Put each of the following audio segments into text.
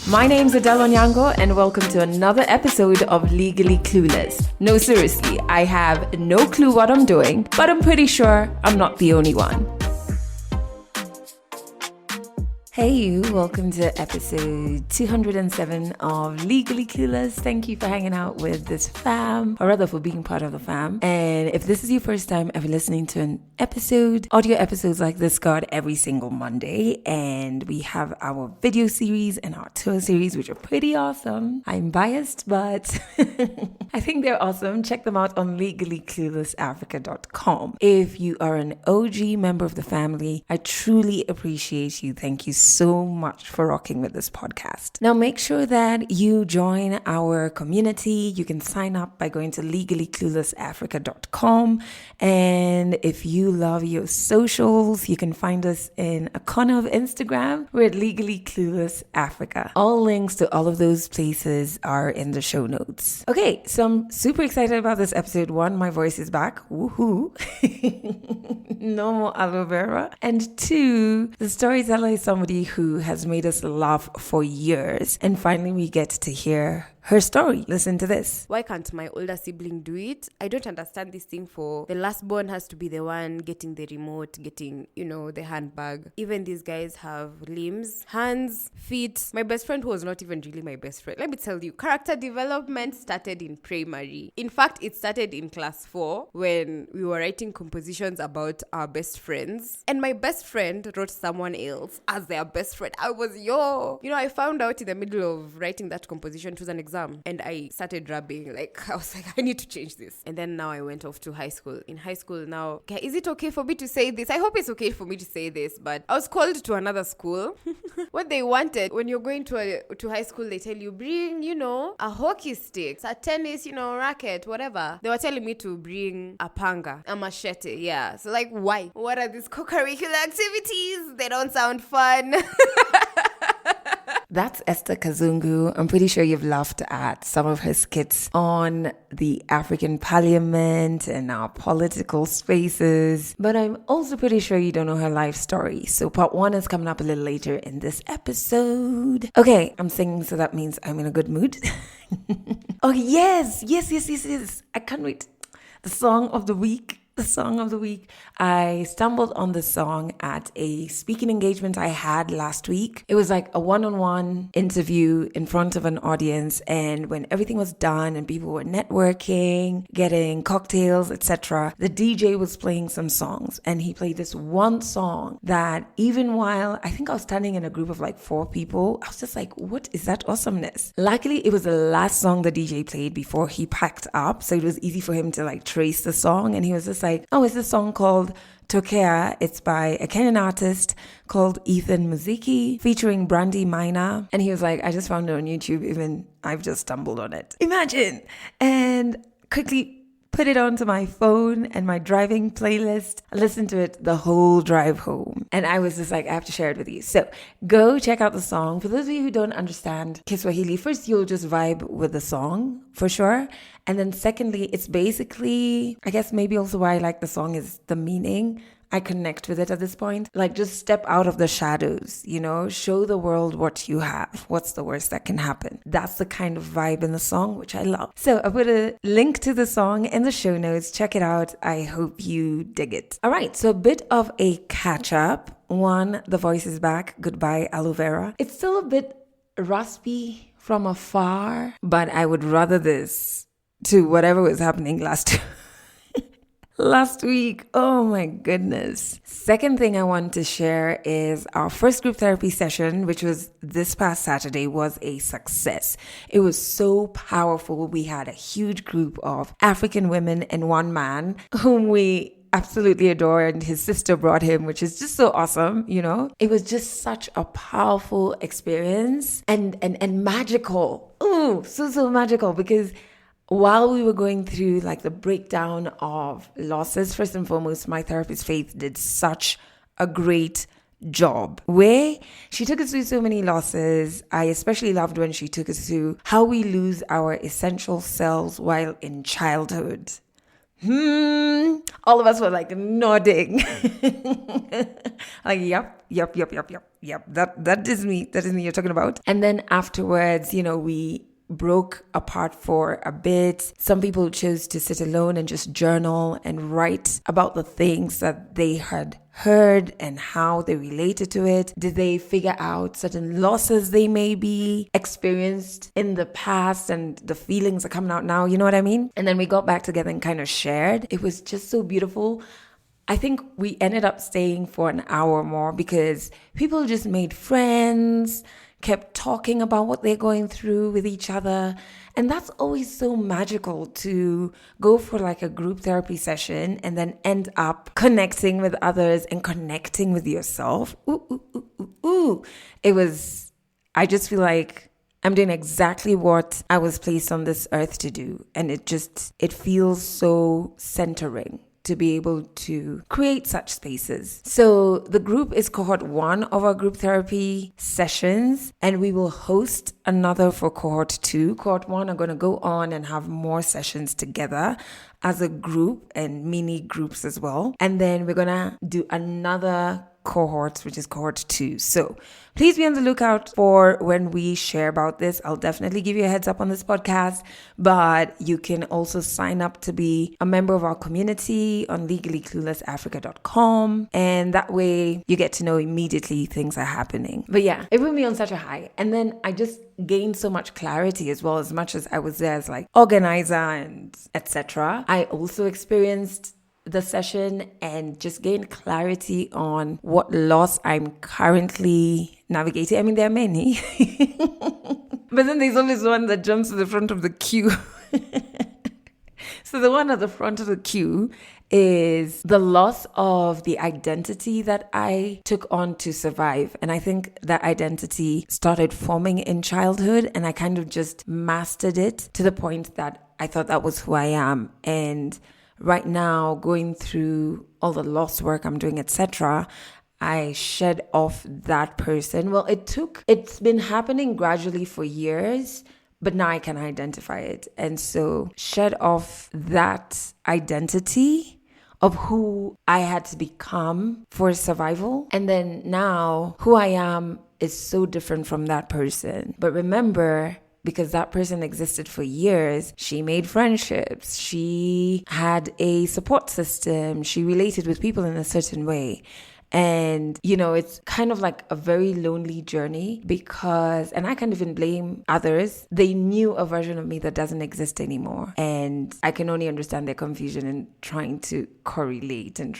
My name's Adele Onyango and welcome to another episode of Legally Clueless. No, seriously, I have no clue what I'm doing, but I'm pretty sure I'm not the only one. Hey you, welcome to episode 207 of Legally Clueless. Thank you for hanging out with this fam, or rather for being part of the fam. And if this is your first time ever listening to an episode, audio episodes like this go out every single Monday. And we have our video series and our tour series, which are pretty awesome. I'm biased, but I think they're awesome. Check them out on legallycluelessafrica.com. If you are an OG member of the family, I truly appreciate you. Thank you so much for rocking with this podcast. Now make sure that you join our community. You can sign up by going to legallycluelessafrica.com. And if you love your socials, you can find us in a corner of Instagram. We're at Legally Clueless Africa. All links to all of those places are in the show notes. Okay, so I'm super excited about this episode. One, my voice is back. Woohoo. No more aloe vera. And two, the storyteller is somebody who has made us laugh for years. And finally, we get to hear her story. Listen to this. Why can't my older sibling do it? I don't understand this thing for the last born has to be the one getting the remote, getting, the handbag. Even these guys have limbs, hands, feet. My best friend, who was not even really my best friend, let me tell you, character development started in primary. In fact, it started in class 4 when we were writing compositions about our best friends. And my best friend wrote someone else as their best friend. I was I found out in the middle of writing that composition. It was an exam. And I started rubbing, I was like, I need to change this. And then now I went off to high school. In high school now, is it okay for me to say this? I hope it's okay for me to say this, but I was called to another school. What they wanted, when you're going to high school, they tell you, bring, a hockey stick, a tennis, racket, whatever. They were telling me to bring a panga, a machete, yeah. So why? What are these co-curricular activities? They don't sound fun. That's Esther Kazungu. I'm pretty sure you've laughed at some of her skits on the African Parliament and our political spaces. But I'm also pretty sure you don't know her life story. So part 1 is coming up a little later in this episode. Okay, I'm singing, so that means I'm in a good mood. Oh, yes. I can't wait. The song of the week. I stumbled on the song at a speaking engagement I had last week. It was like a one-on-one interview in front of an audience, and when everything was done and people were networking, getting cocktails, etc., the DJ was playing some songs, and he played this one song that even while I think I was standing in a group of 4 people, I was just like, what is that awesomeness? Luckily, it was the last song the DJ played before he packed up, so it was easy for him to trace the song, and he was just it's a song called Tokea. It's by a Kenyan artist called Ethan Muziki featuring Brandy Minor. And he was like, I just found it on YouTube, even I've just stumbled on it. Imagine! And quickly put it onto my phone and my driving playlist. I listened to it the whole drive home. And I was just like, I have to share it with you. So go check out the song. For those of you who don't understand Kiswahili, first you'll just vibe with the song for sure. And then secondly, it's basically, I guess maybe also why I like the song is the meaning. I connect with it at this point. Just step out of the shadows, show the world what you have. What's the worst that can happen? That's the kind of vibe in the song, which I love. So I put a link to the song in the show notes. Check it out. I hope you dig it. All right. So a bit of a catch up. 1, the voice is back. Goodbye, aloe vera. It's still a bit raspy from afar, but I would rather this to whatever was happening last week. Oh my goodness. Second thing I want to share is our first group therapy session, which was this past Saturday, was a success. It was so powerful. We had a huge group of African women and one man whom we absolutely adore, and his sister brought him, which is just so awesome, It was just such a powerful experience and magical. Ooh, so magical, because while we were going through the breakdown of losses, first and foremost, my therapist Faith did such a great job where she took us through so many losses. I especially loved when she took us through how we lose our essential selves while in childhood. All of us were nodding. Yep. Yep, that is me. That is me you're talking about. And then afterwards, we broke apart for a bit. Some people chose to sit alone and just journal and write about the things that they had heard and how they related to it. Did they figure out certain losses they maybe experienced in the past and the feelings are coming out now? You know what I mean? And then we got back together and kind of shared. It was just so beautiful. I think we ended up staying for an hour more because people just made friends, kept talking about what they're going through with each other. And that's always so magical to go for like a group therapy session and then end up connecting with others and connecting with yourself. I just feel like I'm doing exactly what I was placed on this earth to do. And it feels so centering to be able to create such spaces. So the group is cohort 1 of our group therapy sessions, and we will host another for cohort 2. Cohort 1 are going to go on and have more sessions together as a group and mini groups as well. And then we're going to do another cohort, which is cohort 2. So please be on the lookout for when we share about this. I'll definitely give you a heads up on this podcast, but you can also sign up to be a member of our community on legallycluelessafrica.com, and that way you get to know immediately things are happening. But yeah, it put me on such a high, and then I just gained so much clarity as well. As much as I was there as like organizer and etc., I also experienced the session and just gained clarity on what loss I'm currently navigating. I mean, there are many, but then there's always one that jumps to the front of the queue. So the one at the front of the queue is the loss of the identity that I took on to survive. And I think that identity started forming in childhood, and I kind of just mastered it to the point that I thought that was who I am. And right now, going through all the loss work I'm doing, etc., I shed off that person. Well, it's been happening gradually for years, but now I can identify it. And so shed off that identity of who I had to become for survival. And then now who I am is so different from that person. But remember, because that person existed for years, she made friendships, she had a support system, she related with people in a certain way. And, it's kind of like a very lonely journey because, and I can't even blame others, they knew a version of me that doesn't exist anymore. And I can only understand their confusion and trying to correlate and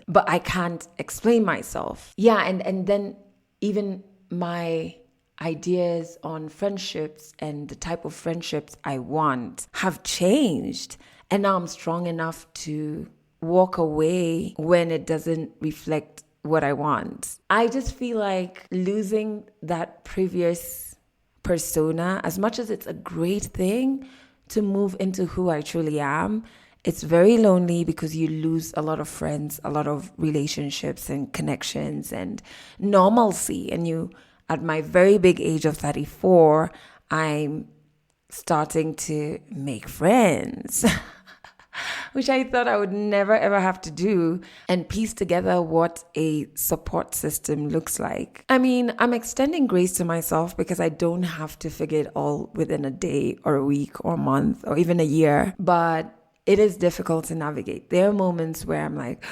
but I can't explain myself. Yeah, and then even my ideas on friendships and the type of friendships I want have changed. And now I'm strong enough to walk away when it doesn't reflect what I want. I just feel like losing that previous persona, as much as it's a great thing to move into who I truly am, it's very lonely because you lose a lot of friends, a lot of relationships and connections and normalcy. And at my very big age of 34, I'm starting to make friends, which I thought I would never ever have to do, and piece together what a support system looks like. I mean, I'm extending grace to myself because I don't have to figure it all within a day or a week or a month or even a year, but it is difficult to navigate. There are moments where I'm like,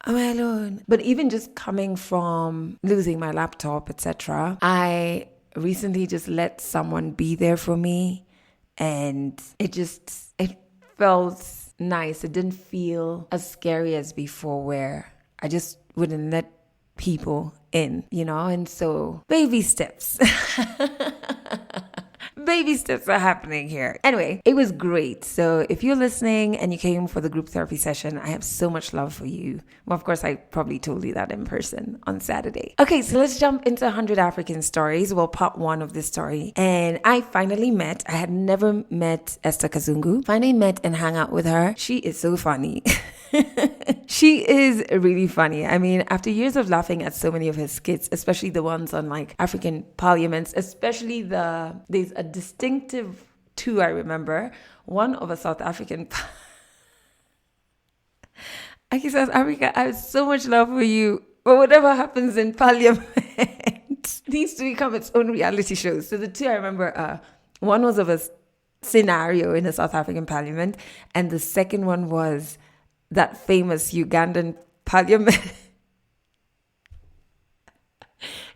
am I alone? But even just coming from losing my laptop, etc., I recently just let someone be there for me, and it felt nice. It didn't feel as scary as before where I just wouldn't let people in, and so baby steps. Baby steps are happening here. Anyway, it was great. So if you're listening and you came for the group therapy session, I have so much love for you. Well, of course, I probably told you that in person on Saturday. Okay, so let's jump into 100 African stories. Well, part 1 of this story. And I had never met Esther Kazungu. Finally met and hung out with her. She is so funny. She is really funny. I mean, after years of laughing at so many of her skits, especially the ones on like African parliaments, especially there's a distinctive two I remember. One of a South African. Okay, South Africa, I have so much love for you. But whatever happens in Parliament needs to become its own reality show. So the two I remember, one was of a scenario in the South African Parliament, and the second one was that famous Ugandan Parliament.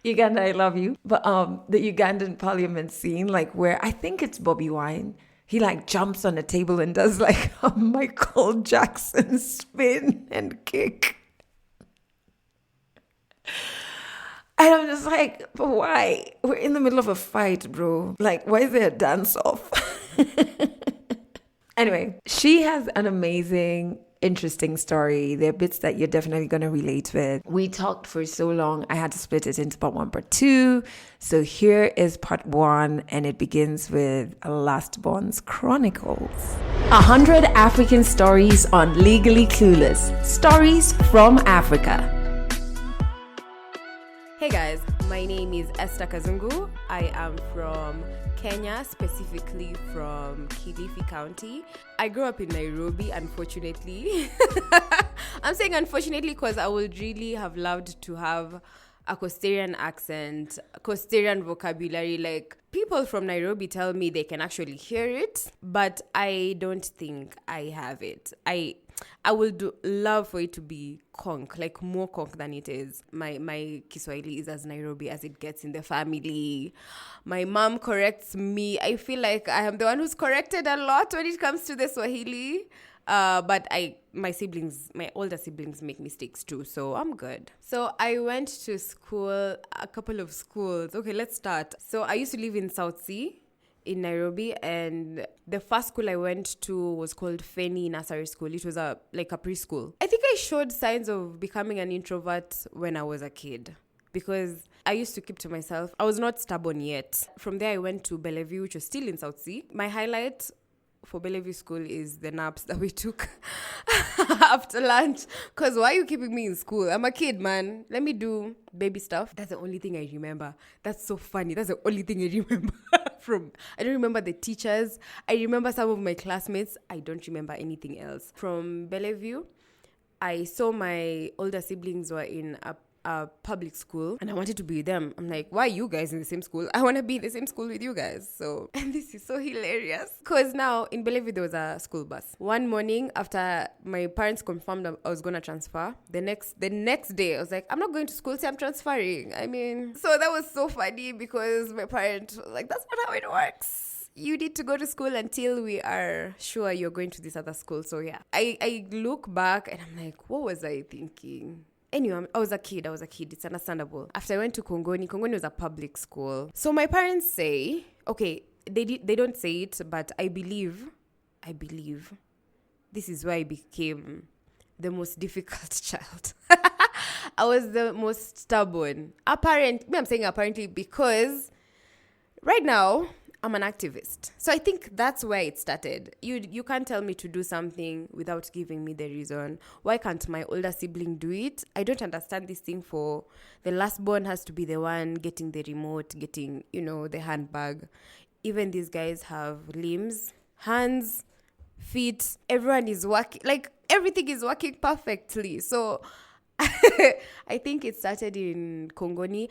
Uganda, I love you. But the Ugandan Parliament scene, like where I think it's Bobby Wine. He like jumps on the table and does like a Michael Jackson spin and kick. And I'm just like, but why? We're in the middle of a fight, bro. Like, why is there a dance off? Anyway, she has an amazing, interesting story. There are bits that you're definitely going to relate with. We talked for so long, I had to split it into part 1, part 2. So here is part 1, and it begins with Lastborn's Chronicles. 100 African stories on Legally Clueless. Stories from Africa. Hey guys, my name is Esther Kazungu. I am from Kenya, specifically from Kilifi County. I grew up in Nairobi, unfortunately. I'm saying unfortunately because I would really have loved to have a Coastarian accent, Coastarian vocabulary. Like, people from Nairobi tell me they can actually hear it, but I don't think I have it. I would love for it to be conk, like more conk than it is. My Kiswahili is as Nairobi as it gets in the family. My mom corrects me. I feel like I am the one who's corrected a lot when it comes to the Swahili. But my older siblings make mistakes too, so I'm good. So I went to school, a couple of schools. Okay, let's start. So I used to live in South Sea in Nairobi, and the first school I went to was called Feni Nursery School. It was a preschool. I think I showed signs of becoming an introvert when I was a kid, because I used to keep to myself. I was not stubborn yet. From there I went to Bellevue, which was still in South Sea. My highlight for Bellevue School is the naps that we took after lunch. Because why are you keeping me in school? I'm a kid, man. Let me do baby stuff. That's the only thing I remember. That's so funny. That's the only thing I remember I don't remember the teachers. I remember some of my classmates. I don't remember anything else. From Bellevue, I saw my older siblings were in a public school, and I wanted to be with them. I'm like, why are you guys in the same school? I want to be in the same school with you guys. So, and this is so hilarious, because now in Bellevue there was a school bus. One morning, after my parents confirmed I was going to transfer, the next day I was like, I'm not going to school, say I'm transferring. I mean, so that was so funny, because my parents were like, that's not how it works. You need to go to school until we are sure you're going to this other school. So yeah, I look back and I'm like, what was I thinking? Anyway, I was a kid. It's understandable. After I went to Kongoni was a public school. So my parents say, okay, they don't say it, but I believe this is why I became the most difficult child. I was the most stubborn. I'm saying apparently because right now I'm an activist. So I think that's where it started. You can't tell me to do something without giving me the reason. Why can't my older sibling do it? I don't understand this thing for the last born has to be the one getting the remote, getting, the handbag. Even these guys have limbs, hands, feet. Everyone is working, like everything is working perfectly. So I think it started in Kongoni.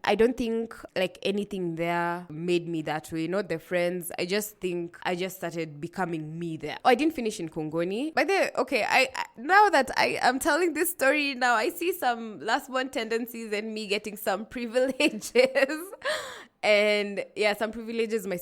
I don't think like anything there made me that way, not the friends. I just think I just started becoming me there. I didn't finish in Kongoni. But then, okay, I now that I am telling this story now, I see some last one tendencies and me getting some privileges. And yeah, some privileges my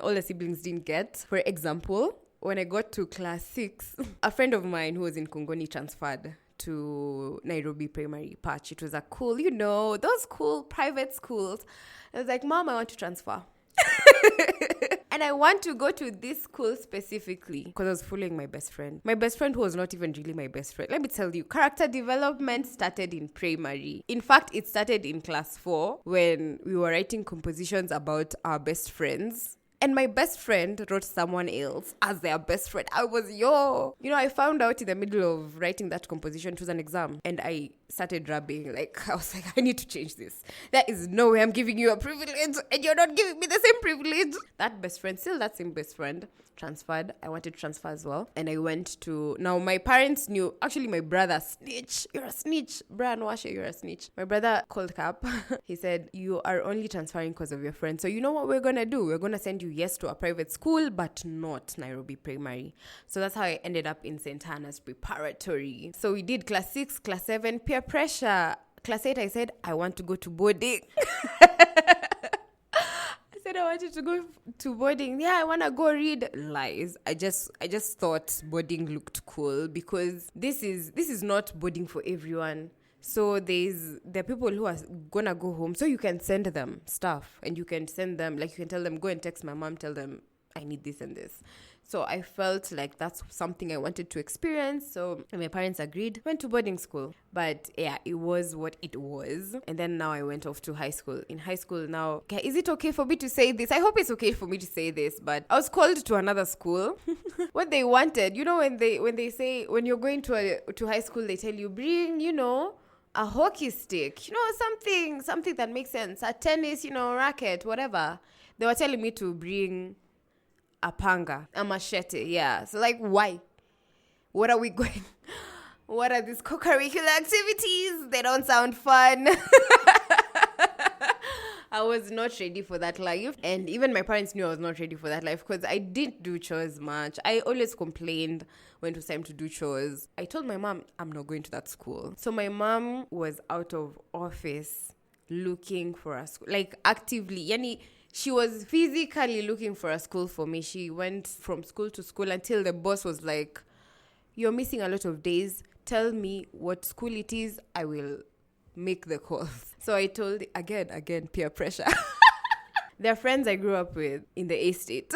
older siblings didn't get. For example, when I got to class 6, a friend of mine who was in Kongoni transferred to Nairobi Primary Patch. It was a cool, those cool private schools. I was like, Mom, I want to transfer. And I want to go to this school specifically because I was following my best friend. My best friend who was not even really my best friend. Let me tell you, character development started in primary. In fact, it started in class 4 when we were writing compositions about our best friends. And my best friend wrote someone else as their best friend. I was, I found out in the middle of writing that composition. It was an exam. And I started rubbing. Like, I was like, I need to change this. There is no way I'm giving you a privilege and you're not giving me the same privilege. That best friend, still that same best friend, transferred. I wanted to transfer as well. And I went to, now my parents knew, actually my brother, snitch, you're a snitch. Brian Washe, you're a snitch. My brother called Cap. He said, you are only transferring because of your friend. So you know what we're going to do? We're going to send you, yes, to a private school, but not Nairobi Primary. So that's how I ended up in St. Hannah's Preparatory. So we did class 6, class 7, peer pressure. Class 8, I said, I want to go to boarding. I wanted to go to boarding. Yeah, I want to go read. Lies. I just thought boarding looked cool because this is not boarding for everyone. So there are people who are gonna go home. So you can send them stuff and you can send them, like you can tell them, go and text my mom, tell them I need this and this. So I felt like that's something I wanted to experience. So my parents agreed, went to boarding school. But yeah, it was what it was. And then now I went off to high school. In high school now, okay, is it okay for me to say this? I hope it's okay for me to say this, but I was called to another school. What they wanted, when they say, when you're going to high school, they tell you, bring, a hockey stick, something that makes sense, a tennis, racket, whatever. They were telling me to bring a panga, a machete, yeah. So like, why? What are we going? What are these co-curricular activities? They don't sound fun. I was not ready for that life. And even my parents knew I was not ready for that life because I didn't do chores much. I always complained when it was time to do chores. I told my mom, I'm not going to that school. So my mom was out of office looking for a school, like actively. She was physically looking for a school for me. She went from school to school until the boss was like, you're missing a lot of days. Tell me what school it is. I will make the calls. So I told, again, peer pressure. They're friends I grew up with in the estate.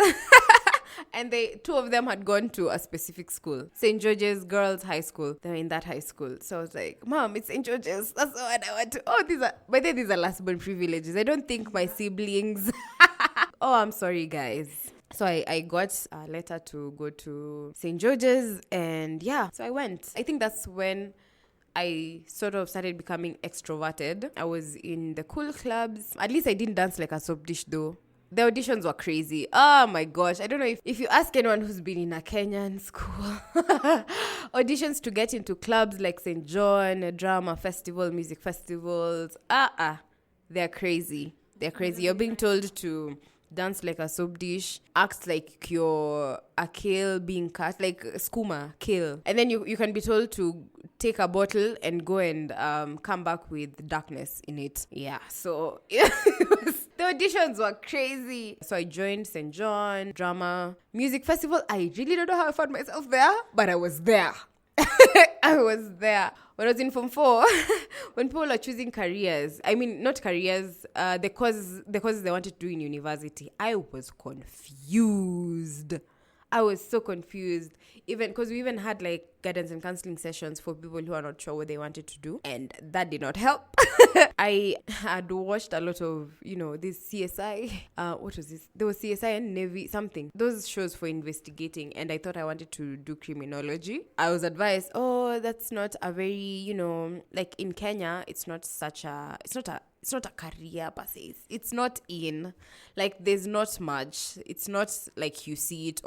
And two of them had gone to a specific school, St. George's Girls High School. They were in that high school. So I was like, Mom, it's St. George's. That's the one I want to. Oh, these are last born privileges. I don't think my siblings. Oh, I'm sorry, guys. So I got a letter to go to St. George's and yeah, so I went. I think that's when I sort of started becoming extroverted. I was in the cool clubs. At least I didn't dance like a soap dish though. The auditions were crazy. Oh my gosh. I don't know if you ask anyone who's been in a Kenyan school. Auditions to get into clubs like St. John, a drama festival, music festivals. They're crazy. They're crazy. You're being told to dance like a soap dish, act like you're a kale being cut, like skooma, kale. And then you can be told to take a bottle and go and come back with darkness in it. Yeah, so the auditions were crazy. So I joined St. John Drama Music Festival. I really don't know how I found myself there, but I was there. I was there. When I was in Form 4, when people were choosing careers, I mean, not careers, the courses they wanted to do in university, I was confused. I was so confused. Even because we even had like guidance and counseling sessions for people who are not sure what they wanted to do. And that did not help. I had watched a lot of, this CSI. What was this? There was CSI and Navy, something. Those shows for investigating. And I thought I wanted to do criminology. I was advised, that's not a very, like in Kenya, it's not a career per se. It's not in, like, there's not much. It's not like you see it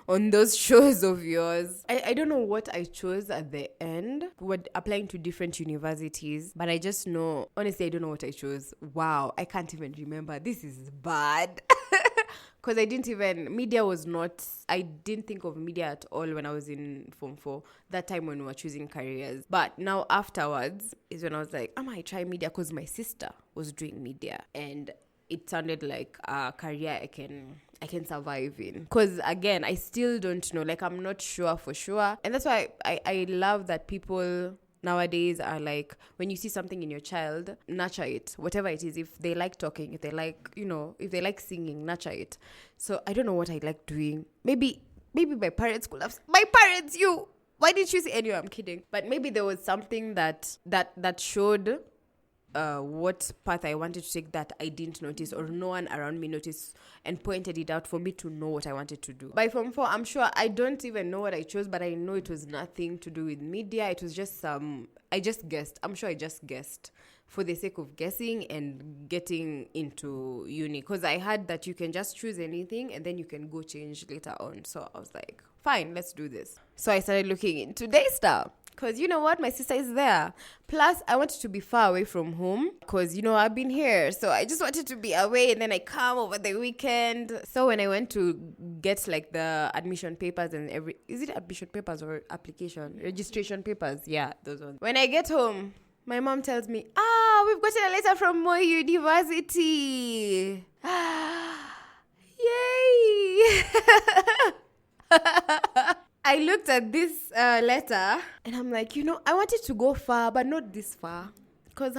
on those shows of yours. I don't know what I chose at the end. We're applying to different universities, but I just know, honestly, I don't know what I chose. Wow, I can't even remember. This is bad. Because I didn't think of media at all when I was in Form 4, that time when we were choosing careers. But now afterwards is when I was like, I might try media because my sister was doing media. And it sounded like a career I can survive in. Because again, I still don't know. Like, I'm not sure for sure. And that's why I love that people nowadays are like, when you see something in your child, nurture it, whatever it is. If they like talking, if they like, if they like singing, nurture it. So I don't know what I like doing. Maybe my parents could have, my parents, why didn't you say? Anyway, I'm kidding. But maybe there was something that showed what path I wanted to take that I didn't notice, or no one around me noticed and pointed it out for me to know what I wanted to do. By Form 4, I'm sure I don't even know what I chose, but I know it was nothing to do with media. It was just I just guessed. I'm sure I just guessed for the sake of guessing and getting into uni, because I heard that you can just choose anything and then you can go change later on. So I was like, fine, let's do this. So I started looking into Daystar, because you know what, my sister is there. Plus, I wanted to be far away from home, because you know I've been here, so I just wanted to be away, and then I come over the weekend. So when I went to get like the admission papers and is it admission papers or registration papers? Yeah, those ones. When I get home, my mom tells me, we've gotten a letter from Moi University. Yay! I looked at this letter and I'm like, I wanted to go far, but not this far. Because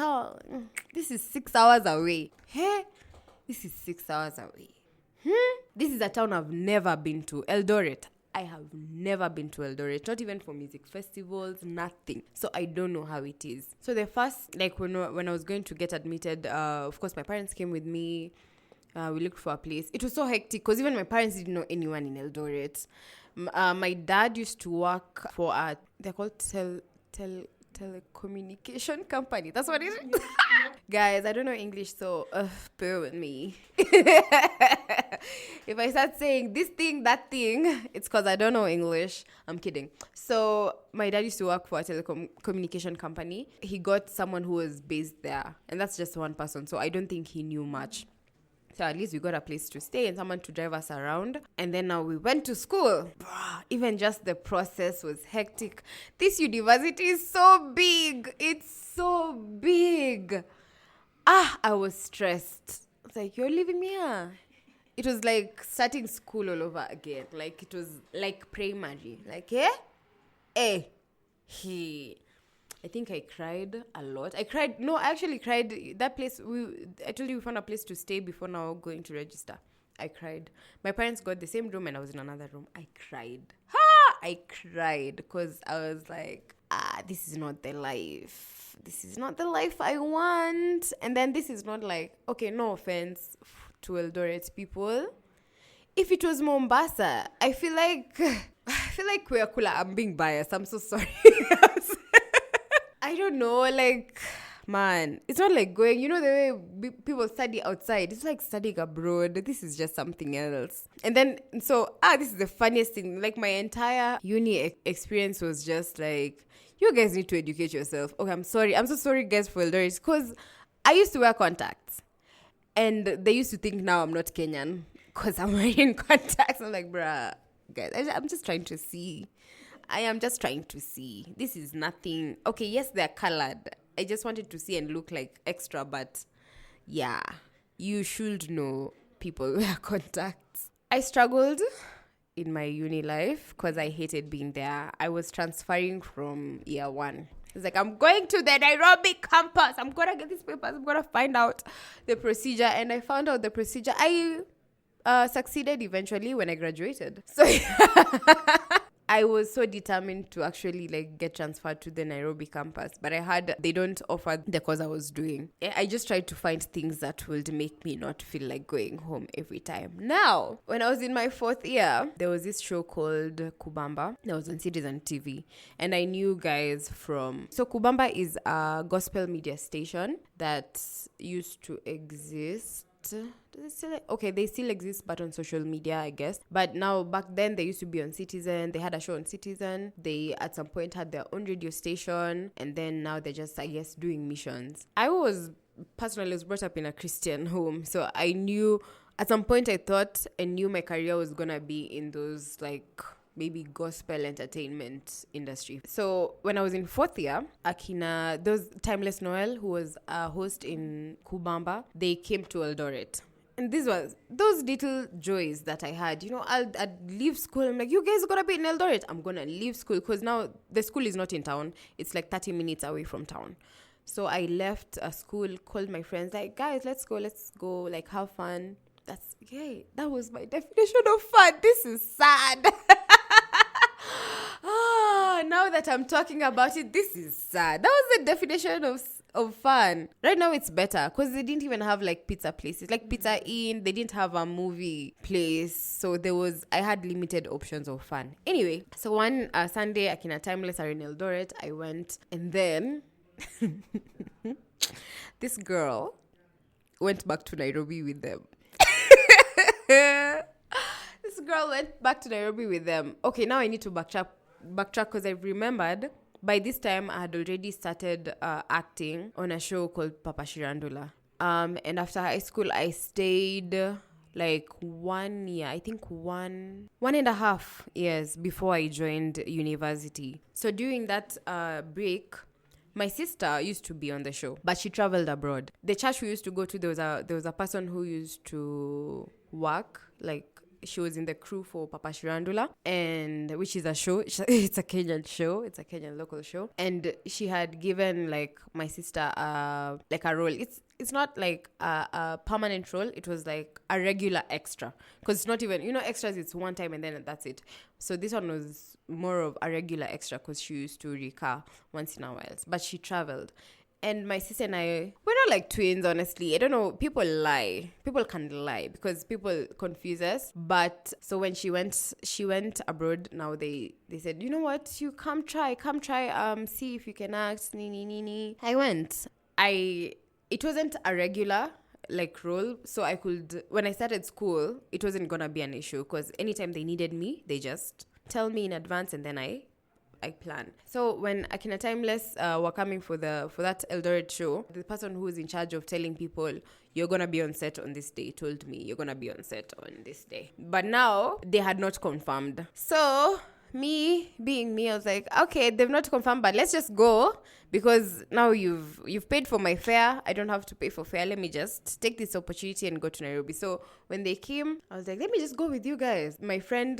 this is 6 hours away. Hey, this is 6 hours away. This is a town I've never been to, Eldoret. I have never been to Eldoret, not even for music festivals, nothing. So I don't know how it is. So the first, when I was going to get admitted, of course, my parents came with me. We looked for a place. It was so hectic because even my parents didn't know anyone in Eldoret. My dad used to work for they're called telecommunication company. That's what it is. Guys, I don't know English, so bear with me. If I start saying this thing, that thing, it's because I don't know English. I'm kidding. So my dad used to work for a telecommunication company. He got someone who was based there, and that's just one person. So I don't think he knew much. So at least we got a place to stay and someone to drive us around. And then now we went to school. Even just the process was hectic. This university is so big. It's so big. I was stressed. I was like, you're leaving me here? It was like starting school all over again. Like it was like primary. Like, I think I cried a lot. I actually cried. That place, I told you we found a place to stay before now going to register. I cried. My parents got the same room and I was in another room. I cried. I cried because I was like, this is not the life. This is not the life I want. And then this is not like, okay, no offense to Eldoret people. If it was Mombasa, I feel like we're cooler. I'm being biased. I'm so sorry. I don't know, man, it's not like going, the way people study outside. It's like studying abroad. This is just something else. And then, so, this is the funniest thing. Like, my entire uni experience was just like, you guys need to educate yourself. Okay, I'm sorry. I'm so sorry, guys, for Eldoret. Because I used to wear contacts. And they used to think now I'm not Kenyan because I'm wearing contacts. I'm like, bruh, guys, I'm just trying to see. I am just trying to see. This is nothing. Okay, yes, they're colored. I just wanted to see and look like extra, but yeah, you should know people wear contacts. I struggled in my uni life because I hated being there. I was transferring from year one. It's like, I'm going to the Nairobi campus. I'm going to get these papers. I'm going to find out the procedure. And I found out the procedure. I succeeded eventually when I graduated. So I was so determined to actually get transferred to the Nairobi campus, but I heard they don't offer the course I was doing. I just tried to find things that would make me not feel like going home every time. Now, when I was in my 4th year, there was this show called Kubamba that was on Citizen TV, and I knew guys from... So Kubamba is a gospel media station that used to exist. They still exist, but on social media, I guess. But now, back then, they used to be on Citizen. They had a show on Citizen. They, at some point, had their own radio station. And then now they're just, I guess, doing missions. I was brought up in a Christian home. So I knew, at some point, I thought and knew my career was going to be in those, maybe gospel entertainment industry. So when I was in 4th year, those Timeless Noel, who was a host in Kubamba, they came to Eldoret. And this was those little joys that I had. I'd leave school. I'm like, you guys are going to be in Eldoret. I'm going to leave school because now the school is not in town. It's 30 minutes away from town. So I left school, called my friends, guys, let's go, have fun. That was my definition of fun. This is sad. Now that I'm talking about it, this is sad. That was the definition of of fun. Right now it's better because they didn't even have like pizza places, like Pizza Inn. They didn't have a movie place, so I had limited options of fun. Anyway, so one Sunday, Akina Timeless are in Eldoret. I went, and then this girl went back to Nairobi with them. This girl went back to Nairobi with them. Okay, now I need to backtrack because I remembered by this time I had already started acting on a show called Papa Shirandula. And after high school, I stayed like 1 year, I think 1.5 years before I joined university. So during that break, my sister used to be on the show, but she traveled abroad. The church we used to go to, there was a person who used to work, like she was in the crew for Papa Shirandula, and which is a show. It's a Kenyan show. It's a Kenyan local show, and she had given like my sister like a role. It's not like a permanent role. It was like a regular extra, because it's not even, extras. It's one time and then that's it. So this one was more of a regular extra because she used to recur once in a while, but she traveled. And my sister and I, we're not like twins, honestly. I don't know. People lie. People can lie because people confuse us. But so when she went abroad. Now they said, you know what? You come try. See if you can act. I went. It wasn't a regular like role. So I could, when I started school, it wasn't going to be an issue because anytime they needed me, they just tell me in advance and then I plan. So when Akina Timeless were coming for that Eldoret show, the person who was in charge of telling people, you're going to be on set on this day, told me, you're going to be on set on this day. But now, they had not confirmed. So, me being me, I was like, okay, they've not confirmed, but let's just go. Because now you've paid for my fare. I don't have to pay for fare. Let me just take this opportunity and go to Nairobi. So when they came, I was like, let me just go with you guys. My friend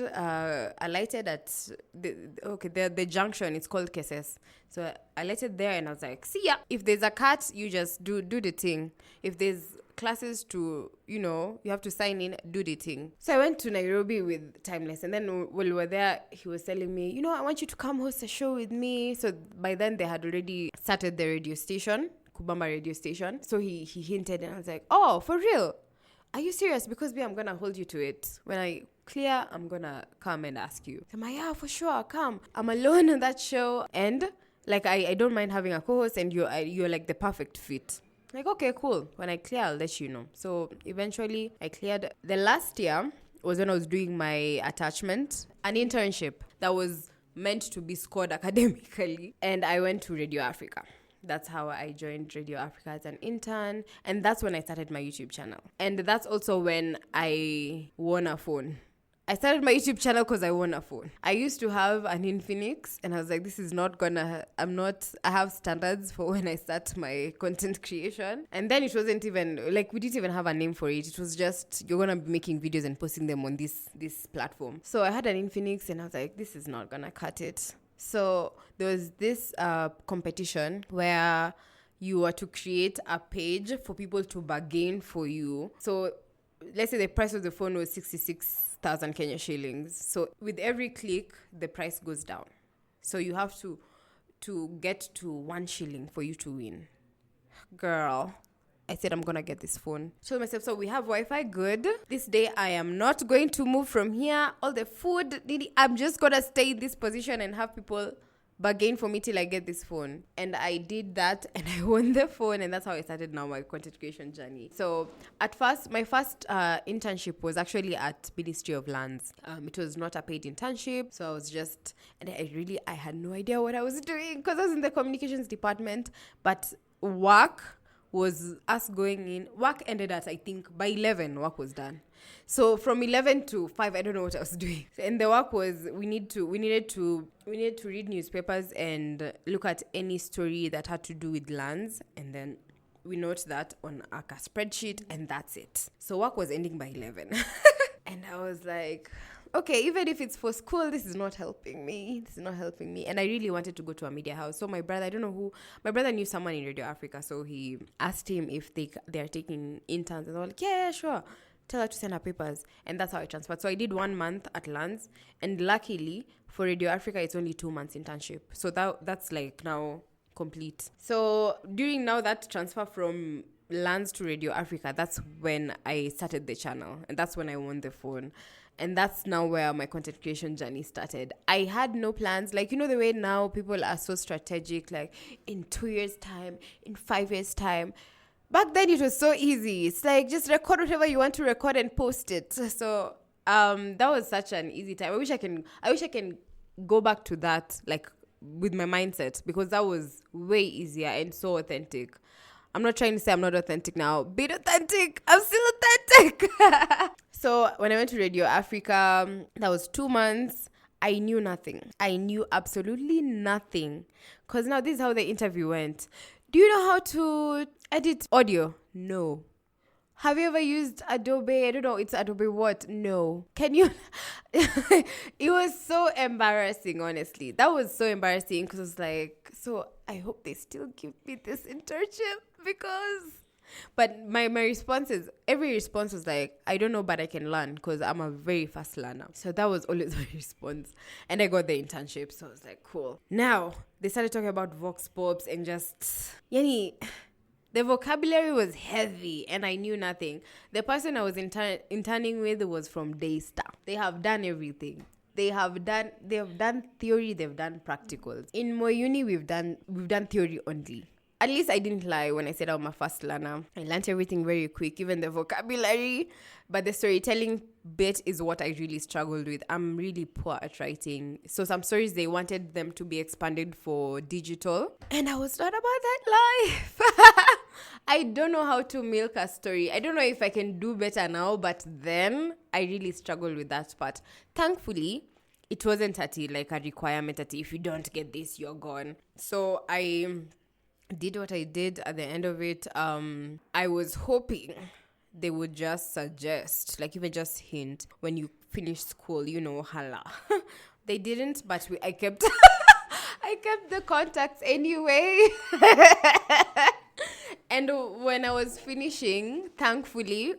alighted at the junction. It's called Keses. So I alighted there and I was like, see ya. If there's a cut, you just do the thing. If there's classes to, you have to sign in, do the thing. So I went to Nairobi with Timeless, and then while we were there, he was telling me, I want you to come host a show with me. So by then they had already started the radio station, Kubamba radio station. So he hinted, and I was like, oh, for real? Are you serious? Because I'm gonna hold you to it. When I clear, I'm gonna come and ask you. I'm like, yeah, for sure, come. I'm alone on that show, and like I don't mind having a co-host, and you're like the perfect fit. Like, okay, cool. When I clear, I'll let you know. So eventually I cleared. The last year was when I was doing my attachment, an internship that was meant to be scored academically. And I went to Radio Africa. That's how I joined Radio Africa as an intern. And that's when I started my YouTube channel. And that's also when I won a phone. I started my YouTube channel because I won a phone. I used to have an Infinix, and I was like, this is not gonna, I have standards for when I start my content creation. And then it wasn't even, like, we didn't even have a name for it. It was just, you're gonna be making videos and posting them on this platform. So I had an Infinix, and I was like, this is not gonna cut it. So there was this competition where you were to create a page for people to bargain for you. So let's say the price of the phone was 66,000 Kenya shillings. So with every click, the price goes down. So you have to get to 1 shilling for you to win. Girl, I said I'm going to get this phone. Told myself, so we have Wi-Fi, good. This day I am not going to move from here. All the food, I'm just going to stay in this position and have people bargain for me till I get this phone. And I did that, and I won the phone, and that's how I started now my content creation journey. So at first, my first internship was actually at Ministry of Lands. It was not a paid internship, so I was just, and I had no idea what I was doing because I was in the communications department. But work was us going in. Work ended at, I think, by 11, work was done. So from 11 to 5, I don't know what I was doing. And the work was, we needed to read newspapers and look at any story that had to do with lands. And then we note that on a spreadsheet, and that's it. So work was ending by 11. And I was like, okay, even if it's for school, this is not helping me. And I really wanted to go to a media house. So my brother, I don't know who, my brother knew someone in Radio Africa. So he asked him if they are taking interns. And they were like, yeah, sure. Tell her to send her papers. And that's how I transferred. So I did 1 month at Lands. And luckily, for Radio Africa, it's only 2 months internship. So that's like now complete. So during now that transfer from Lands to Radio Africa, that's when I started the channel, and that's when I won the phone. And that's now where my content creation journey started. I had no plans. Like, the way now people are so strategic, like in 2 years' time, in 5 years' time. Back then it was so easy. It's like just record whatever you want to record and post it. So that was such an easy time. I wish I can go back to that, like with my mindset, because that was way easier and so authentic. I'm not trying to say I'm not authentic now. Be authentic. I'm still authentic. So when I went to Radio Africa, that was 2 months. I knew nothing. I knew absolutely nothing. Because now this is how the interview went. Do you know how to edit audio? No. Have you ever used Adobe? I don't know. It's Adobe what? No. Can you? It was so embarrassing, honestly. That was so embarrassing because it was like, so I hope they still give me this internship because... But my responses, every response was like, I don't know, but I can learn because I'm a very fast learner. So that was always my response. And I got the internship. So I was like, cool. Now, they started talking about vox pops and just... the vocabulary was heavy and I knew nothing. The person I was interning with was from Daystar. They have done everything. They have done theory, they've done practicals. In my uni, we've done theory only. At least I didn't lie when I said I'm a fast learner. I learned everything very quick, even the vocabulary. But the storytelling bit is what I really struggled with. I'm really poor at writing. So some stories, they wanted them to be expanded for digital. And I was not about that life. I don't know how to milk a story. I don't know if I can do better now, but then I really struggled with that part. Thankfully, it wasn't like a requirement that if you don't get this, you're gone. So I did what I did. At the end of it, I was hoping they would just suggest, like even just hint, when you finish school, hala. They didn't, but I kept I kept the contacts anyway. And when I was finishing, thankfully,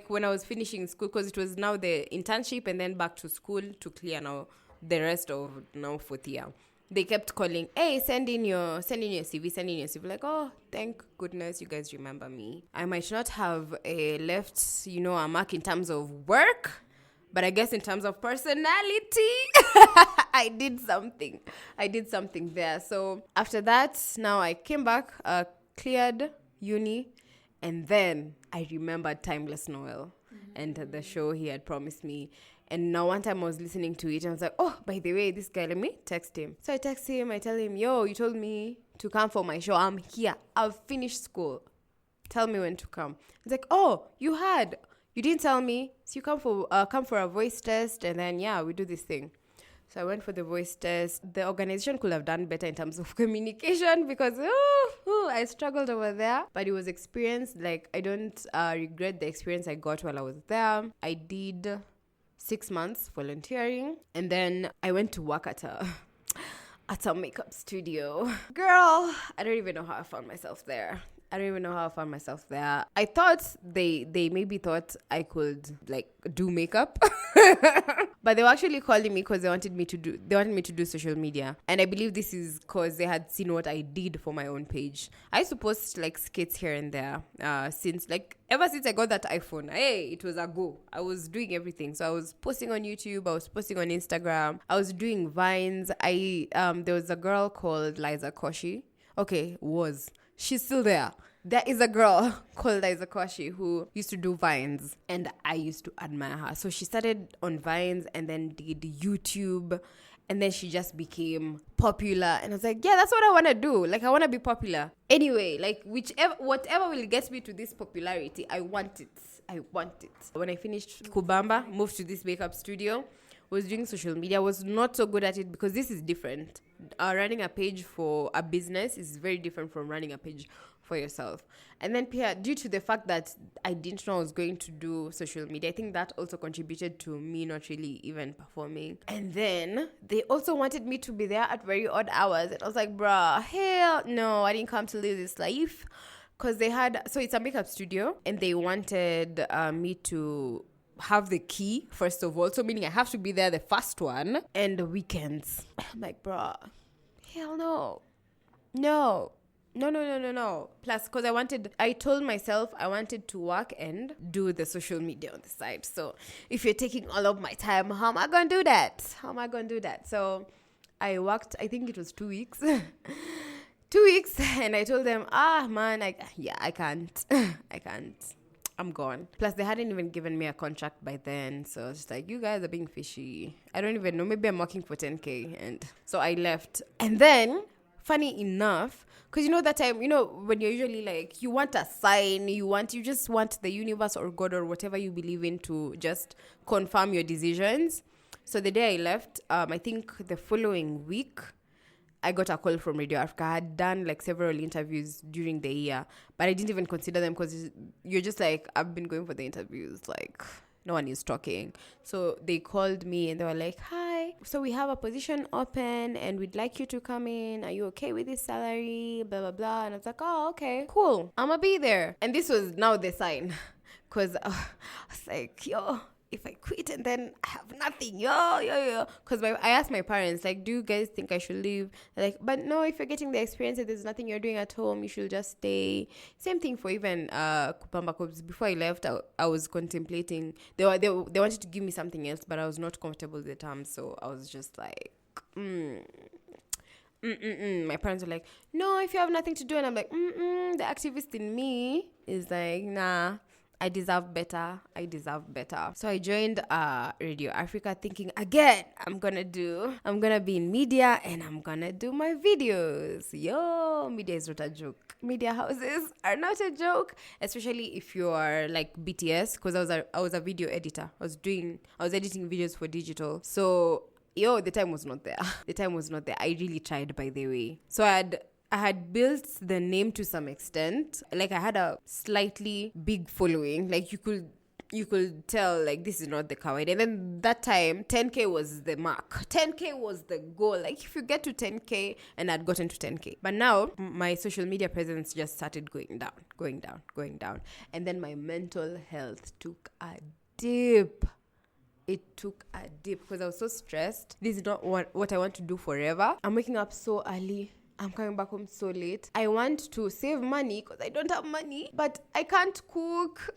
when I was finishing school, because it was now the internship and then back to school to clear now the rest of now 4th year. They kept calling, hey, send in your CV. Like, oh, thank goodness you guys remember me. I might not have left, a mark in terms of work, but I guess in terms of personality, I did something there. So after that, now I came back, cleared uni, and then I remembered Timeless Noel and the show he had promised me. And now one time I was listening to it and I was like, oh, by the way, this guy, let me text him. So I text him, I tell him, yo, you told me to come for my show. I'm here. I've finished school. Tell me when to come. He's like, oh, you didn't tell me. So you come for a voice test and then, we do this thing. So I went for the voice test. The organization could have done better in terms of communication because I struggled over there. But it was experience. Like, I don't regret the experience I got while I was there. I did 6 months volunteering, and then I went to work at a makeup studio. Girl, I don't even know how I found myself there. I thought they maybe thought I could do makeup. But they were actually calling me because they wanted me to do social media. And I believe this is because they had seen what I did for my own page. I used to post skits here and there ever since I got that iPhone. Hey, it was a go. I was doing everything. So I was posting on YouTube, I was posting on Instagram, I was doing Vines. There was a girl called Liza Koshy. Okay, she's still there. There is a girl called Liza Koshy who used to do Vines, and I used to admire her. So she started on Vines and then did YouTube, and then she just became popular. And I was like, yeah, that's what I want to do. I want to be popular. Anyway, whatever will get me to this popularity, I want it. When I finished Kubamba, moved to this makeup studio, was doing social media, was not so good at it because this is different. Running a page for a business is very different from running a page for yourself. And then due to the fact that I didn't know I was going to do social media, I think that also contributed to me not really even performing. And then they also wanted me to be there at very odd hours. And I was like, bruh, hell no, I didn't come to live this life. Because it's a makeup studio, and they wanted me to have the key, first of all. So meaning I have to be there the first one, and the weekends. I'm like, bruh, hell no. No. No. Plus, because I told myself I wanted to work and do the social media on the side. So if you're taking all of my time, how am I going to do that? So I worked, I think it was 2 weeks. 2 weeks. And I told them, man, I can't. I can't. I'm gone. Plus, they hadn't even given me a contract by then. So it's like, you guys are being fishy. I don't even know. Maybe I'm working for 10K. And so I left. And then, funny enough, because that time, when you're usually like, you want a sign, you just want the universe or God or whatever you believe in to just confirm your decisions. So the day I left, I think the following week, I got a call from Radio Africa. I had done like several interviews during the year, but I didn't even consider them because you're just like, I've been going for the interviews, like no one is talking. So they called me and they were like, hi, so we have a position open and we'd like you to come in. Are you okay with this salary? Blah, blah, blah. And I was like, oh, okay, cool. I'm gonna be there. And this was now the sign. Because I was like, if I quit and then I have nothing, because I asked my parents, like, do you guys think I should leave? They're like, but no, if you're getting the experience and there's nothing you're doing at home, you should just stay. Same thing for even Kupamba, because before I left, I was contemplating. They wanted to give me something else, but I was not comfortable with the terms, so I was just like, My parents were like, no, if you have nothing to do, and I'm like, the activist in me is like, nah. I deserve better. So I joined Radio Africa thinking, again, I'm going to be in media and I'm going to do my videos. Media is not a joke. Media houses are not a joke, especially if you are like BTS, because I was a video editor. I was editing videos for digital. So, the time was not there. I really tried, by the way. So I had built the name to some extent. Like, I had a slightly big following. Like, you could tell, like, this is not the kawaii. And then that time, 10K was the mark. 10K was the goal. Like, if you get to 10K, and I'd gotten to 10K. But now, my social media presence just started going down. And then my mental health took a dip. It took a dip because I was so stressed. This is not what I want to do forever. I'm waking up so early. I'm coming back home so late. I want to save money because I don't have money, but I can't cook.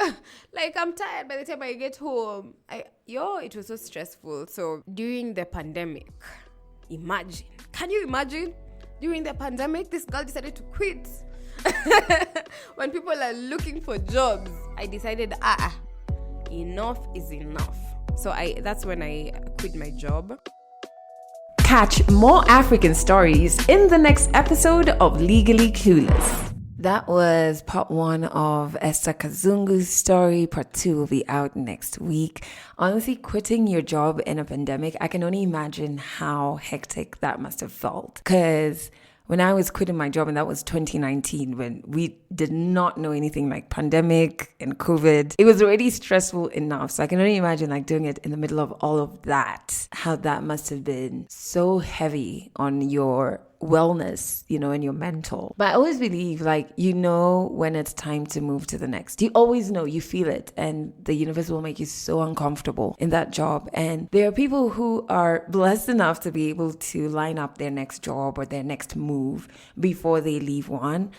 Like, I'm tired by the time I get home. It was so stressful. So during the pandemic, can you imagine? During the pandemic, this girl decided to quit. When people are looking for jobs, I decided, enough is enough. So that's when I quit my job. Catch more African stories in the next episode of Legally Clueless. That was part 1 of Esther Kazungu's story. Part 2 will be out next week. Honestly, quitting your job in a pandemic, I can only imagine how hectic that must have felt. Because when I was quitting my job, and that was 2019, when we did not know anything like pandemic and COVID, it was already stressful enough. So I can only imagine like doing it in the middle of all of that, how that must have been so heavy on your wellness, and your mental. But I always believe when it's time to move to the next. You always know, you feel it, and the universe will make you so uncomfortable in that job. And there are people who are blessed enough to be able to line up their next job or their next move before they leave one.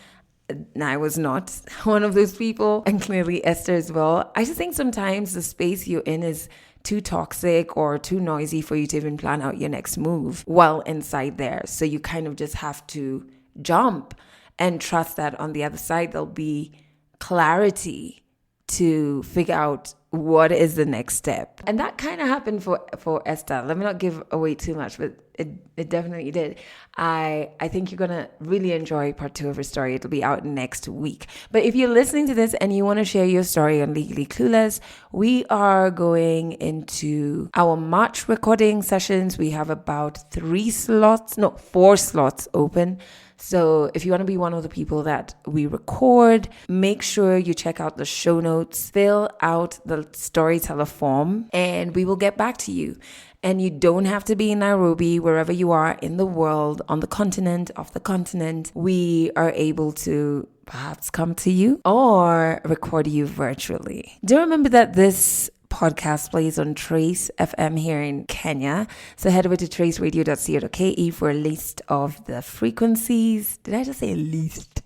I was not one of those people, and clearly Esther as well. I just think sometimes the space you're in is too toxic or too noisy for you to even plan out your next move while inside there. So you kind of just have to jump and trust that on the other side there'll be clarity to figure out what is the next step. And that kind of happened for Esther. Let me not give away too much, but it definitely did. I think you're going to really enjoy part 2 of her story. It'll be out next week. But if you're listening to this and you want to share your story on Legally Clueless, we are going into our March recording sessions. We have about 4 slots open. So if you want to be one of the people that we record, make sure you check out the show notes, fill out the storyteller form, and we will get back to you. And you don't have to be in Nairobi, wherever you are in the world, on the continent, off the continent. We are able to perhaps come to you or record you virtually. Do remember that this podcast plays on Trace FM here in Kenya. So head over to traceradio.co.ke for a list of the frequencies. Did I just say list?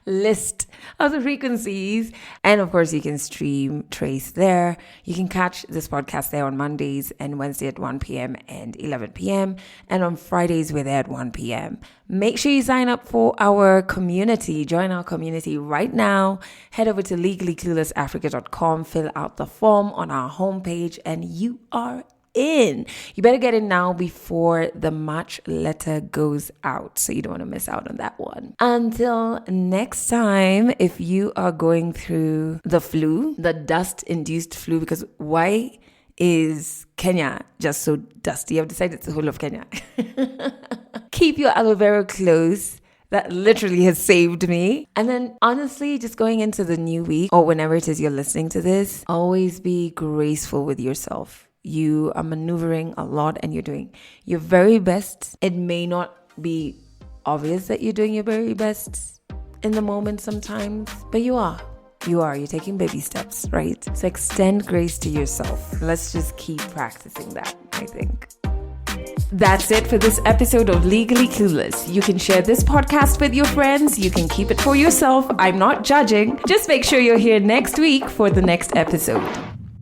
List of the frequencies. And of course, you can stream Trace there. You can catch this podcast there on Mondays and Wednesday at 1 p.m. and 11 p.m. And on Fridays, we're there at 1 p.m. Make sure you sign up for our community. Join our community right now. Head over to legallycluelessafrica.com, fill out the form on our homepage, and you are in. You better get in now before the March letter goes out, so you don't want to miss out on that one. Until next time, if you are going through the flu, the dust-induced flu, because why is Kenya just so dusty? I've decided it's the whole of Kenya. Keep your aloe vera close. That literally has saved me. And then honestly, just going into the new week or whenever it is you're listening to this, always be graceful with yourself. You are maneuvering a lot and you're doing your very best. It may not be obvious that you're doing your very best in the moment sometimes, but you are. You're taking baby steps, right? So extend grace to yourself. Let's just keep practicing that, I think. That's it for this episode of Legally Clueless. You can share this podcast with your friends. You can keep it for yourself. I'm not judging. Just make sure you're here next week for the next episode.